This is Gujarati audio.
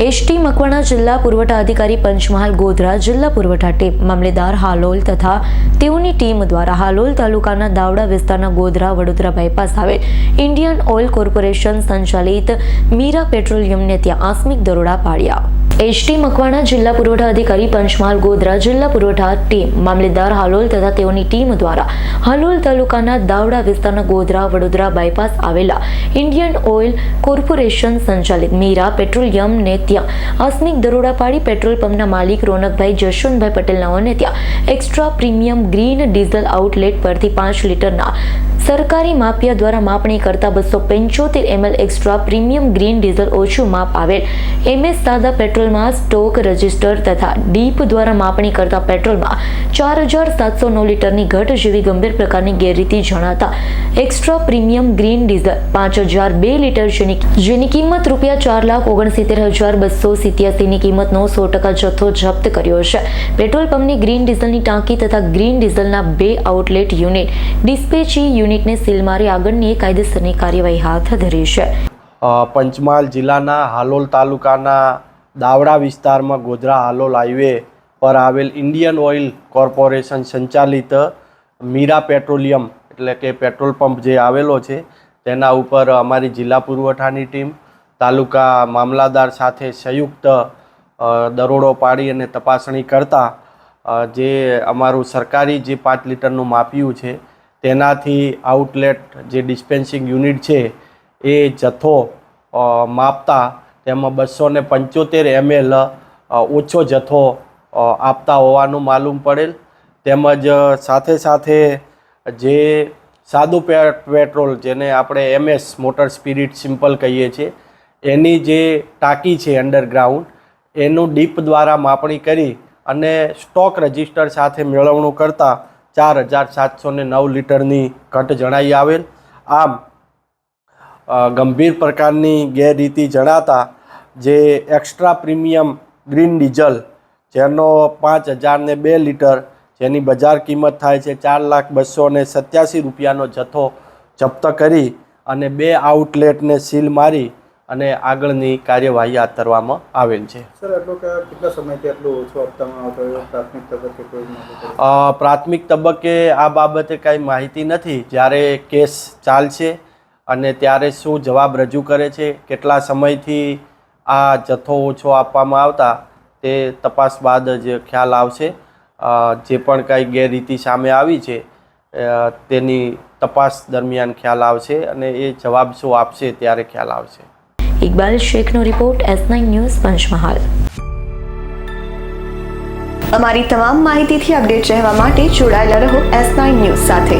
एसटी मकवाणा जिल्ला पुरवठा अधिकारी पंचमहाल गोधरा जिल्ला पुरवठा टीम मामलेदार हालोल तथा तेओनी टीम द्वारा हालोल तालुकाना दावड़ा विस्ताરના गोधरा वडोदरा बायपास आवेल इंडियन ऑयल कॉर्पोरेशन संचालित मीरा पेट्रोलियમને ત્યાં આકસ્મિક દરોડા પાડ્યા। एसटी मकवाणा जिला पुरवठा अधिकारी पंचमहाल गोधरा जिला पुरवठा टीम मामलेदार हालोल तथा तेओनी टीम द्वारा हालोल तालुकाना दावड़ा विस्ताરના गोधरा वडोदरा बायपास आवेला इंडियन ऑयल कॉर्पोरेशन संचालित मीरा पेट्रोलियમને ત્યાં આકસ્મિક દરોડા પાડી પેટ્રોલ પંપના માલિક રોનકભાઈ જશવંતભાઈ પટેલ નાઓને ત્યાં extra premium green diesel outlet પરથી 5 લીટરના સરકારી માપિયા દ્વારા માપણી કરતા 275 ml extra premium green diesel ઓછું માપ આવેલ MS સાદા પેટ્રોલમાં સ્ટોક રજિસ્ટર તથા ડીપ દ્વારા માપણી કરતા પેટ્રોલમાં 4709 લીટરની ઘટ જેવી ગંભીર પ્રકારની ગેરરીતિ જણાતા extra premium green diesel 5002 litre જેની કિંમત ₹4,69,287 ની કિંમતનો 100% જથ્થો જપ્ત કર્યો છે। પેટ્રોલ પંપની ગ્રીન ડીઝલની ટાંકી તથા ગ્રીન ડીઝલના 2 આઉટલેટ યુનિટ ડિસ્પેચી યુનિટને સીલ મારી આગળની કાયદેસરની કાર્યવાહી હાથ ધરી છે। પંચમહાલ જિલ્લાના હાલોલ તાલુકાના દાવડા વિસ્તારમાં ગોધરા હાલોલ હાઈવે પર આવેલ ઇન્ડિયન ઓઇલ કોર્પોરેશન સંચાલિત મીરા પેટ્રોલિયમ એટલે કે પેટ્રોલ પંપ જે આવેલો છે તેના ઉપર અમારી જિલ્લા પુરવઠાની ટીમ તાલુકા મામલાદાર સાથે સંયુક્ત દરોડો પાડી અને તપાસણી કરતા જે અમારું સરકારી જે 5 લીટરનું માપ્યું છે તેનાથી આઉટલેટ જે ડિસ્પેન્સિંગ યુનિટ છે એ જથ્થો માપતા તેમાં 275 ml ઓછો જથ્થો આપતા હોવાનું માલુમ પડેલ। તેમજ સાથે સાથે જે સાદું પેટ્રોલ જેને આપણે MS મોટર સ્પિરિટ સિમ્પલ કહીએ છીએ એની જે ટાંકી છે અંડરગ્રાઉન્ડ એનું ડીપ દ્વારા માપણી કરી અને સ્ટોક રજિસ્ટર સાથે મેળવણું કરતાં 4709 લીટરની ઘટ જણાઈ આવેલ। આમ ગંભીર પ્રકારની ગેરરીતિ જણાતા જે એક્સ્ટ્રા પ્રીમિયમ ગ્રીન ડીઝલ જેનો 5002 લીટર જેની બજાર કિંમત થાય છે ₹4,287નો જથ્થો જપ્ત કરી અને 2 આઉટલેટને સીલ મારી અને આગળની કાર્યવાહી હાથ ધરવામાં આવેલ છે। સર આટલો કેટલા સમયથી આટલું ઓછું આપવામાં આવતો પ્રાથમિક તબક્કે કોઈ પ્રાથમિક તબક્કે આ બાબતે કાંઈ માહિતી નથી। જ્યારે કેસ ચાલશે અને ત્યારે શું જવાબ રજૂ કરે છે કેટલા સમયથી આ જથ્થો ઓછો આપવામાં આવતા તે તપાસ બાદ જ ખ્યાલ આવશે। જે પણ કાંઈ ગેરરીતિ સામે આવી છે તેની તપાસ દરમિયાન ખ્યાલ આવશે અને એ જવાબ શું આપશે ત્યારે ખ્યાલ આવશે। ઇકબાલ શેખનો રિપોર્ટ S9 ન્યૂઝ પંચમહાલ। અમારી તમામ માહિતીથી અપડેટ રહેવા માટે જોડાયેલા રહો S9 ન્યૂઝ સાથે।